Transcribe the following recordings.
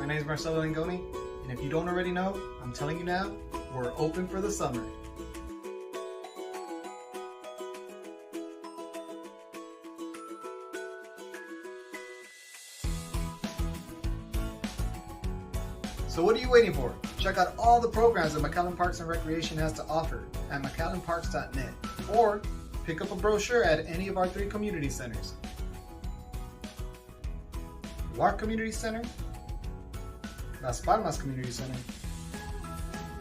name is Marcelo Langoni, and if you don't already know, I'm telling you now, we're open for the summer. So what are you waiting for? Check out all the programs that McAllen Parks and Recreation has to offer at McAllenParks.net, or pick up a brochure at any of our 3 community centers: Wark Community Center, Las Palmas Community Center,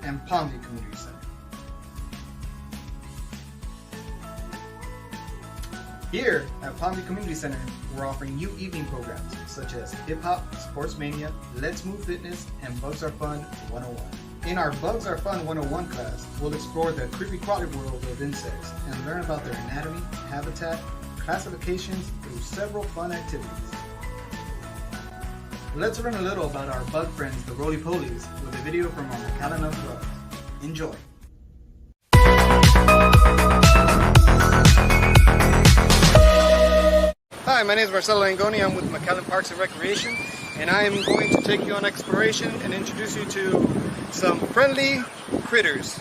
and Palmview Community Center. Here at Palmview Community Center, we're offering you evening programs such as Hip Hop, Sports Mania, Let's Move Fitness, and Bugs Are Fun 101. In our Bugs Are Fun 101 class, we'll explore the creepy crawly world of insects and learn about their anatomy, habitat, classifications through several fun activities. Let's learn a little about our bug friends, the Roly-Polies, with a video from our McAllen Unplugged. Enjoy! Hi, my name is Marcelo Langoni. I'm with McAllen Parks and Recreation, and I am going to take you on exploration and introduce you to some friendly critters.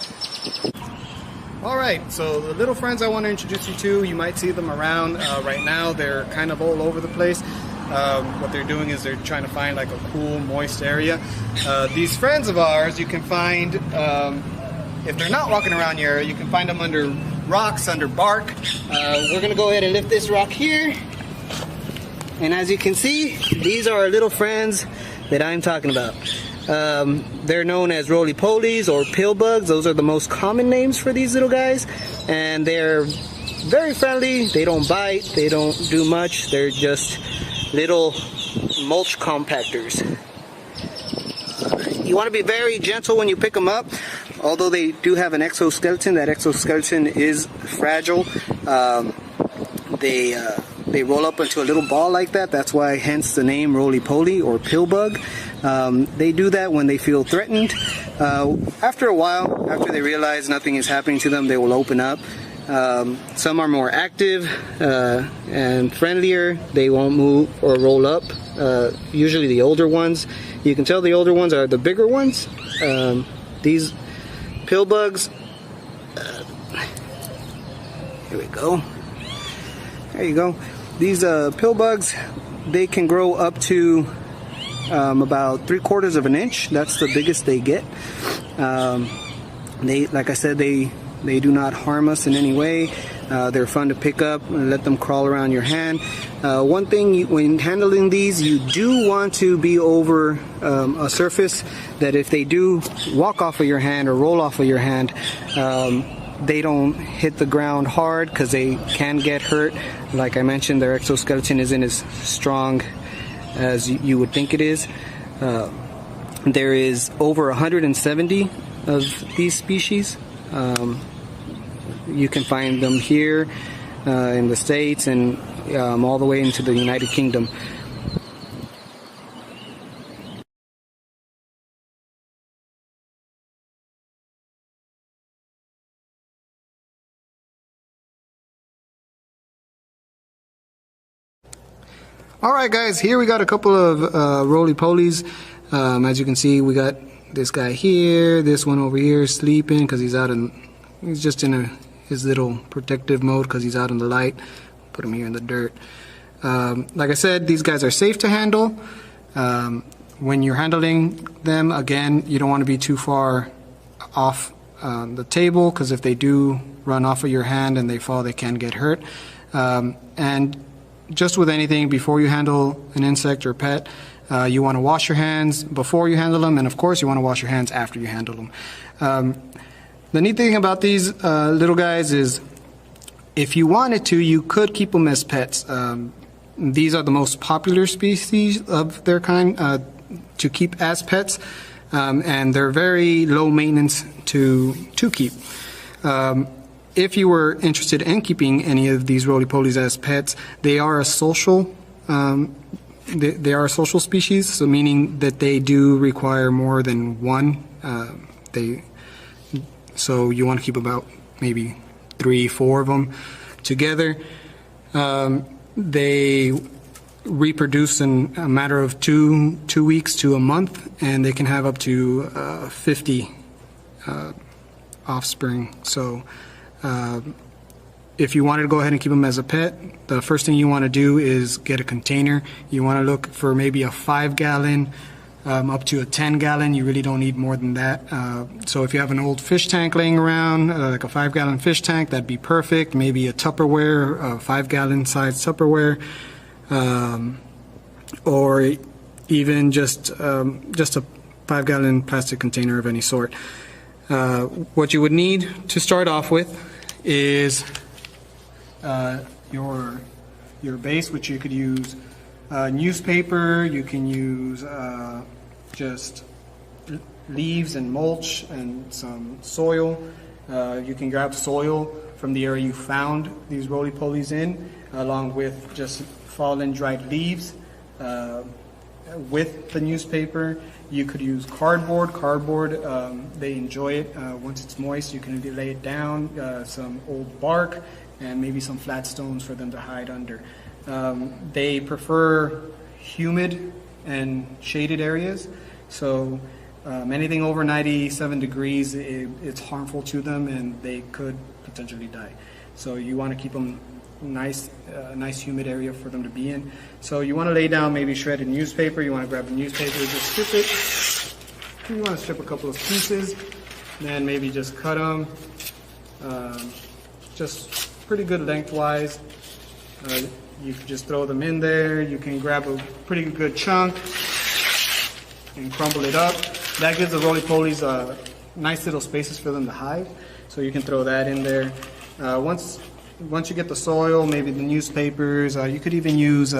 Alright, so the little friends I want to introduce you to, you might see them around right now. They're kind of all over the place. What they're doing is they're trying to find like a cool, moist area. These friends of ours, you can find, if they're not walking around your area, you can find them under rocks, under bark. We're going to go ahead and lift this rock here. And as you can see, these are our little friends that I'm talking about. They're known as Roly-Polies or pill bugs. Those are the most common names for these little guys. And they're very friendly. They don't bite. They don't do much. They're just little mulch compactors. You want to be very gentle when you pick them up. Although they do have an exoskeleton, that exoskeleton is fragile. They roll up into a little ball like that. That's why, hence the name Roly-Poly or pill bug. They do that when they feel threatened. After a while, after they realize nothing is happening to them, they will open up. Some are more active and friendlier. They won't move or roll up. Usually the older ones. You can tell the older ones are the bigger ones. These pill bugs, here we go. There you go. These pill bugs, they can grow up to about 3/4 of an inch. That's the biggest they get. Like I said, they do not harm us in any way. They're fun to pick up and let them crawl around your hand. One thing, when handling these, you do want to be over a surface that if they do walk off of your hand or roll off of your hand, they don't hit the ground hard because they can get hurt. Like I mentioned, their exoskeleton isn't as strong as you would think it is. There is over 170 of these species. You can find them here in the States and all the way into the United Kingdom. Alright guys, here we got a couple of Roly-Polies. As you can see, we got this guy here, this one over here sleeping because he's just in his little protective mode because he's out in the light. Put him here in the dirt. Like I said, these guys are safe to handle. When you're handling them, again, you don't want to be too far off the table because if they do run off of your hand and they fall, they can get hurt. And just with anything, before you handle an insect or pet, you want to wash your hands before you handle them, and of course you want to wash your hands after you handle them. The neat thing about these little guys is if you wanted to, you could keep them as pets. These are the most popular species of their kind to keep as pets, and they're very low maintenance to keep. If you were interested in keeping any of these Roly-Polies as pets, they are a social they are a social species, so meaning that they do require more than one. So you want to keep about maybe 3-4 of them together. They reproduce in a matter of two weeks to a month, and they can have up to 50 offspring. So if you wanted to go ahead and keep them as a pet, the first thing you want to do is get a container. You want to look for maybe a 5-gallon up to a 10-gallon. You really don't need more than that. So if you have an old fish tank laying around, like a 5-gallon fish tank, that'd be perfect. Maybe a Tupperware, a 5-gallon size Tupperware, or even just a 5-gallon plastic container of any sort. What you would need to start off with is your base, which you could use newspaper. You can use just leaves and mulch and some soil. You can grab soil from the area you found these roly-polies in, along with just fallen dried leaves. With the newspaper, you could use cardboard. They enjoy it. Once it's moist, you can lay it down, some old bark, and maybe some flat stones for them to hide under. They prefer humid and shaded areas, so anything over 97 degrees, it's harmful to them and they could potentially die. So you want to keep them nice humid area for them to be in. So you want to lay down maybe shredded newspaper. You want to grab the newspaper, just strip it. You want to strip a couple of pieces, then maybe just cut them, just pretty good lengthwise. You can just throw them in there. You can grab a pretty good chunk and crumble it up. That gives the roly-polies nice little spaces for them to hide. So you can throw that in there. Once you get the soil, maybe the newspapers, you could even use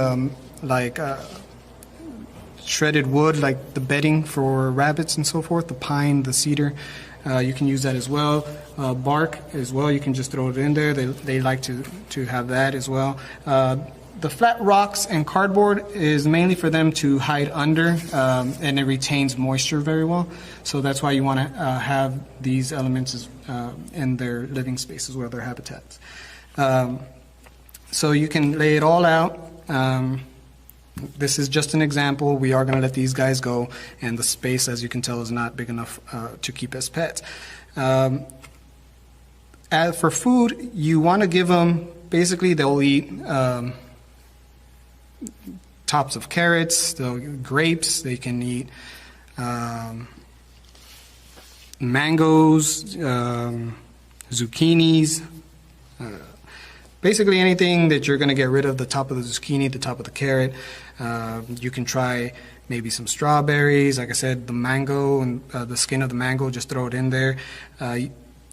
shredded wood, like the bedding for rabbits and so forth, the pine, the cedar. You can use that as well. Bark as well, you can just throw it in there. They like to have that as well. The flat rocks and cardboard is mainly for them to hide under, and it retains moisture very well. So that's why you want to have these elements in their living spaces, or their habitats. So you can lay it all out. This is just an example. We are going to let these guys go, and the space, as you can tell, is not big enough to keep as pets. As for food, you want to give them, basically they'll eat tops of carrots, grapes, they can eat mangoes, zucchinis, basically anything that you're going to get rid of the top of the zucchini, the top of the carrot. You can try maybe some strawberries, like I said, the mango and the skin of the mango, just throw it in there.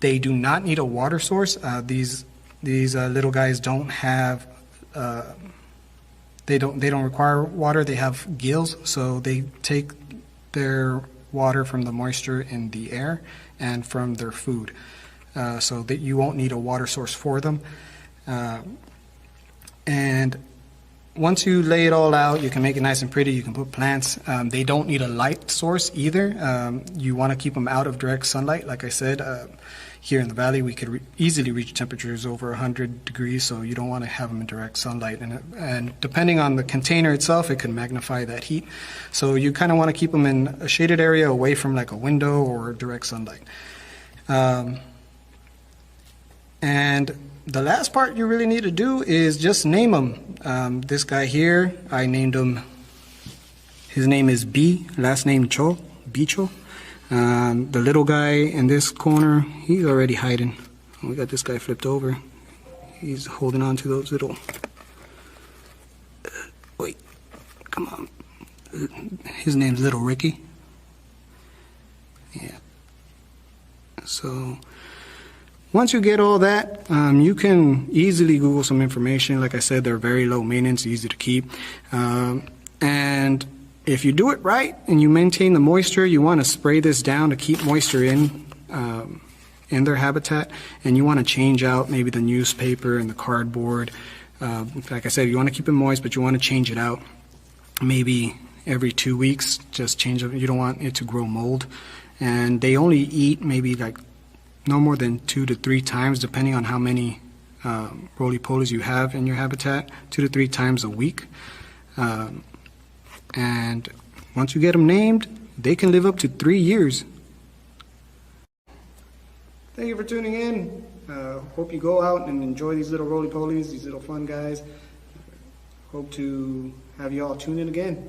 They do not need a water source. These little guys don't have they don't require water. They have gills, so they take their water from the moisture in the air and from their food, so that you won't need a water source for them. And once you lay it all out, you can make it nice and pretty. You can put plants. They don't need a light source either. You want to keep them out of direct sunlight. Like I said, here in the valley, we could easily reach temperatures over 100 degrees, so you don't want to have them in direct sunlight. And depending on the container itself, it can magnify that heat. So you kind of want to keep them in a shaded area away from like a window or direct sunlight. And the last part you really need to do is just name them. This guy here, I named him, his name is B, last name Cho, Bicho. The little guy in this corner, he's already hiding. We got this guy flipped over. He's holding on to those little, wait, come on. His name's Little Ricky. Yeah. So once you get all that, you can easily Google some information. Like I said, they're very low maintenance, easy to keep. And if you do it right and you maintain the moisture, you want to spray this down to keep moisture in their habitat. And you want to change out maybe the newspaper and the cardboard. Like I said, you want to keep it moist, but you want to change it out maybe every 2 weeks. Just change it. You don't want it to grow mold. And they only eat maybe like no more than 2 to 3 times, depending on how many roly-polies you have in your habitat, 2 to 3 times a week. And once you get them named, they can live up to 3 years. Thank you for tuning in. Hope you go out and enjoy these little roly-polies, these little fun guys. Hope to have you all tune in again.